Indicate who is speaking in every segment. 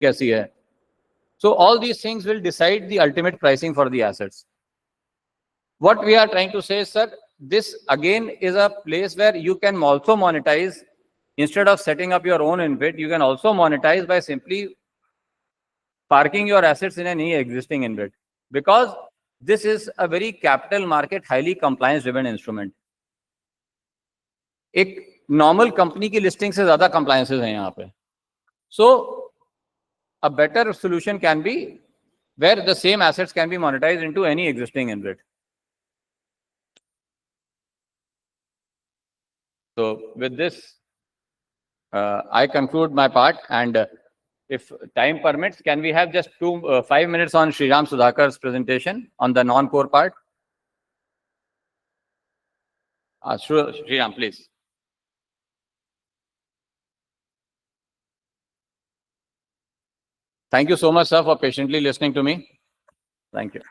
Speaker 1: कैसी है. So all these things will decide the ultimate pricing for the assets. What we are trying to say, sir, this again is a place where you can also monetize. Instead of setting up your own InvIT, you can also monetize by simply parking your assets in any existing InvIT, because this is a very capital market, highly compliance driven instrument. एक normal company की listing से ज़्यादा compliances हैं यहाँ पे. So a better solution can be where the same assets can be monetized into any existing InvIT. So with this, I conclude my part, and if time permits, can we have just 5 minutes on Sriram Sudhakar's presentation on the non-core part? Sriram, please. Thank you so much, sir, for patiently listening to me. Thank you.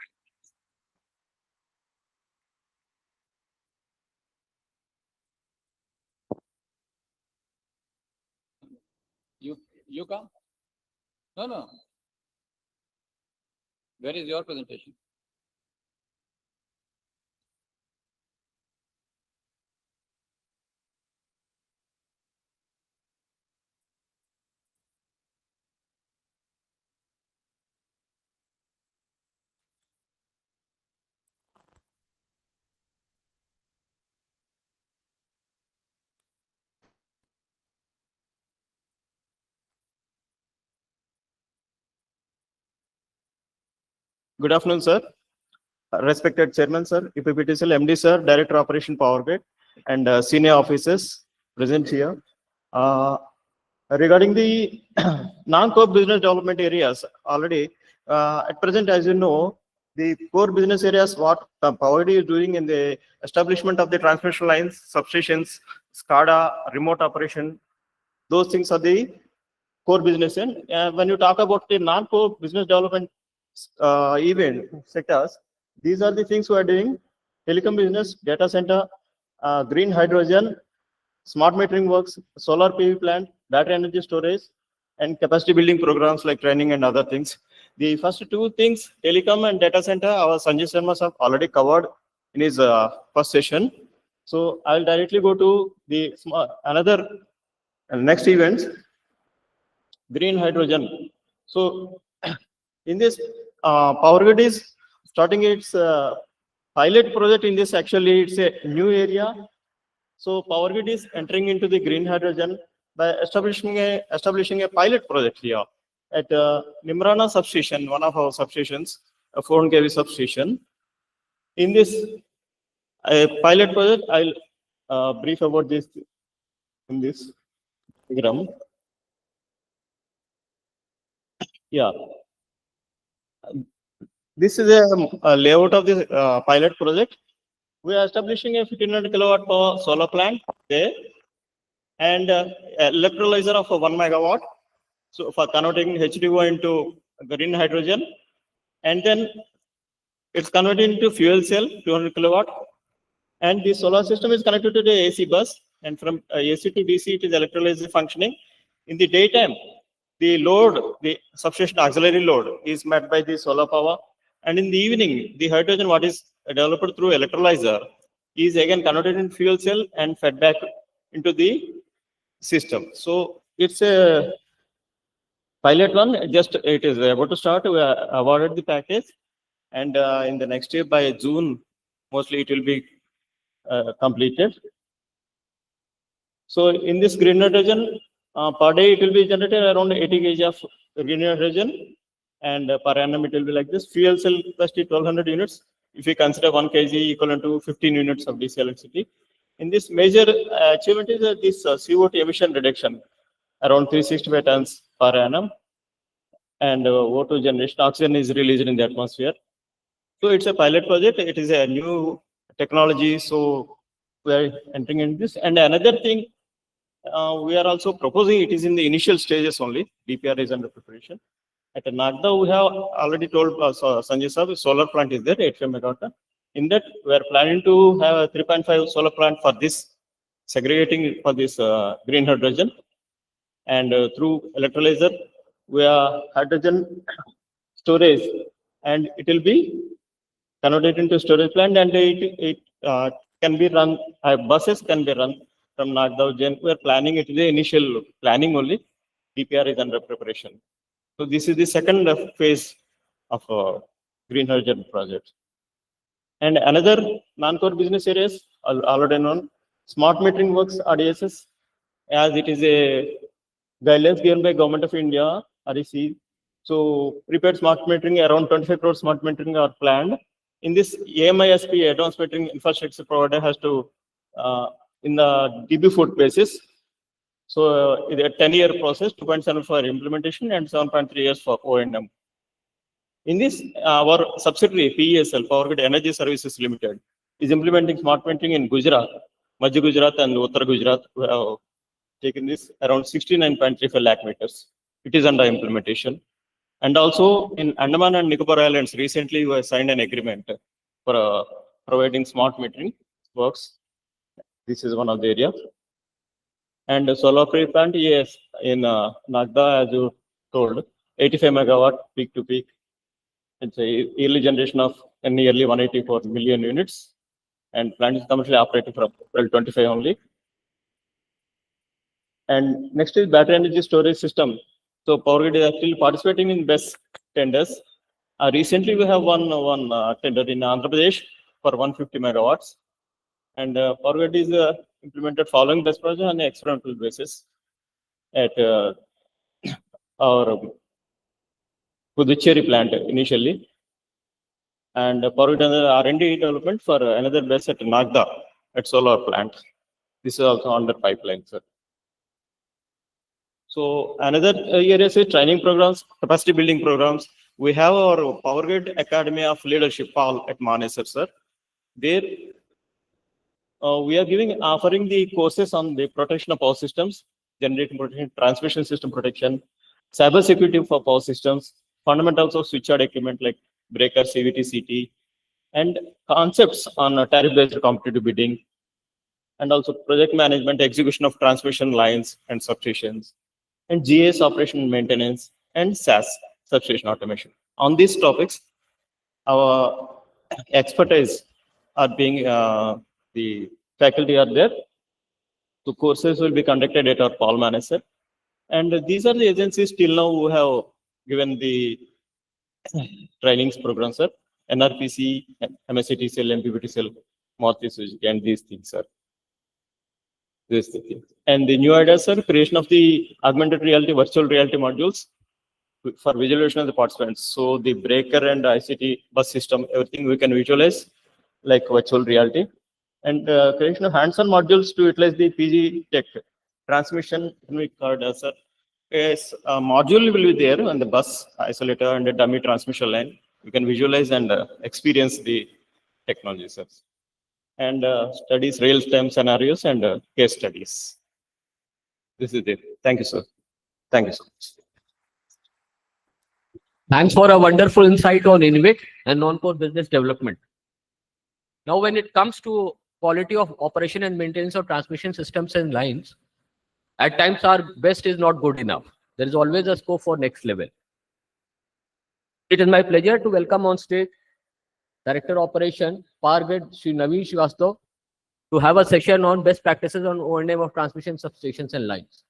Speaker 1: You come? No. Where is your presentation?
Speaker 2: Good afternoon, sir. Respected Chairman, sir, UPPTCL MD, sir, Director Operation Powergrid, and senior officers present here. Regarding the non-core business development areas, already at present, as you know, the core business areas what Powergrid is doing in the establishment of the transmission lines, substations, SCADA, remote operation, those things are the core business. And when you talk about the non-core business development event sectors, these are the things we are doing: telecom business, data center, green hydrogen, smart metering works, solar PV plant, battery energy storage, and capacity building programs like training and other things. The first two things, telecom and data center, our Sanjay Sharma have already covered in his first session. So I'll directly go to the another next events, green hydrogen. So in this, Powergrid is starting its pilot project in this. Actually, it's a new area. So Powergrid is entering into the green hydrogen by establishing a pilot project here at Nimrana substation, one of our substations, a 400 kV substation. In this pilot project, I'll brief about this in this diagram. Yeah. This is a layout of this pilot project. We are establishing a 1500 kilowatt power solar plant there, and electrolyzer of 1 megawatt. So for converting H2O into green hydrogen, and then it's converted into fuel cell 200 kilowatt, and the solar system is connected to the AC bus, and from AC to DC it is electrolyzer functioning. In the daytime, the load, the substation auxiliary load is met by the solar power, and in the evening, the hydrogen what is developed through electrolyzer is again converted into fuel cell and fed back into the system. So it's a pilot one, just it is about to start. We are awarded the package, and in the next year by June, mostly it will be completed. So in this green hydrogen, per day it will be generated around 80 kg of green hydrogen, and per annum it will be like this. Fuel cell capacity 1200 units. If we consider 1 kg equivalent to 15 units of DC electricity. In this major achievement is this CO2 emission reduction around 365 tons per annum, and O2 generation, oxygen is released in the atmosphere. So it's a pilot project. It is a new technology, so we are entering in this. And another thing, we are also proposing, it is in the initial stages only. DPR is under preparation. At Nagda, we have already told Sanjay sir, solar plant is there, 85 megawatt. In that, we are planning to have a 3.5 solar plant for this, segregating for this green hydrogen. And through electrolyzer, where hydrogen storage, and it will be converted into storage plant, and it can be run, buses can be run from Nagda Ujjain. We are planning it, is the initial planning only. DPR is under preparation. So this is the second phase of green hydrogen project. And another non-core business areas already known, smart metering works RDSS, as it is a guidelines given by Government of India, REC. So prepared smart metering, around 25 crore smart metering are planned. In this AMISP, advanced metering infrastructure provider has to, in the DB foot basis. So it's a 10-year process, 2.7 for implementation and 7.3 years for O&M. In this, our subsidiary PESL, Powergrid Energy Services Limited, is implementing smart metering in Gujarat, Madhya Gujarat and Uttar Gujarat. We have taken this around 69.35 lakh meters. It is under implementation. And also in Andaman and Nicobar Islands, recently we have signed an agreement for providing smart metering works. This is one of the areas. And the solar free plant, yes, in Nagda, as you told, 85 megawatt peak to peak. It's a yearly generation of nearly 184 million units, and plant is commercially operating from April 25 only. And next is battery energy storage system. So Powergrid is actually participating in BESS tenders. Recently, we have won one tender in Andhra Pradesh for 150 megawatts. And Powergrid is implemented following BESS project on an experimental basis at our Puducherry plant initially. And Powergrid R&D development for another BESS at Nagda at solar plant. This is also under pipeline, sir. So another area is training programs, capacity building programs. We have our Powergrid Academy of Leadership, PAL, at Manesar, sir. There, we are offering the courses on the protection of power systems, generating protection, transmission system protection, cyber security for power systems, fundamentals of switchyard equipment like breaker, CVT, CT, and concepts on tariff-based competitive bidding, and also project management, execution of transmission lines and substations, and GIS operation and maintenance, and SAS, substation automation. On these topics, our expertise are being, the faculty are there. So courses will be conducted at our Paul Manager. And these are the agencies till now who have given the trainings program, sir. NRPC, MSCTCL, MPPTCL, and these things, sir. These things. And the new ideas, sir, creation of the augmented reality, virtual reality modules for visualization of the participants. So the breaker and ICT bus system, everything we can visualize like virtual reality. And creation of hands-on modules to utilize the PG tech transmission card, sir. Yes, a module will be there on the bus isolator and a dummy transmission line. You can visualize and experience the technology, sir. And studies real-time scenarios and case studies. This is it. Thank you, sir. Thank you so much.
Speaker 3: Thanks for a wonderful insight on INVIT and non-core business development. Now, when it comes to quality of operation and maintenance of transmission systems and lines, at times our best is not good enough. There is always a scope for next level. It is my pleasure to welcome on stage Director Operation, Powergrid, Shri Naveen Srivastava, to have a session on best practices on O&M of transmission substations and lines.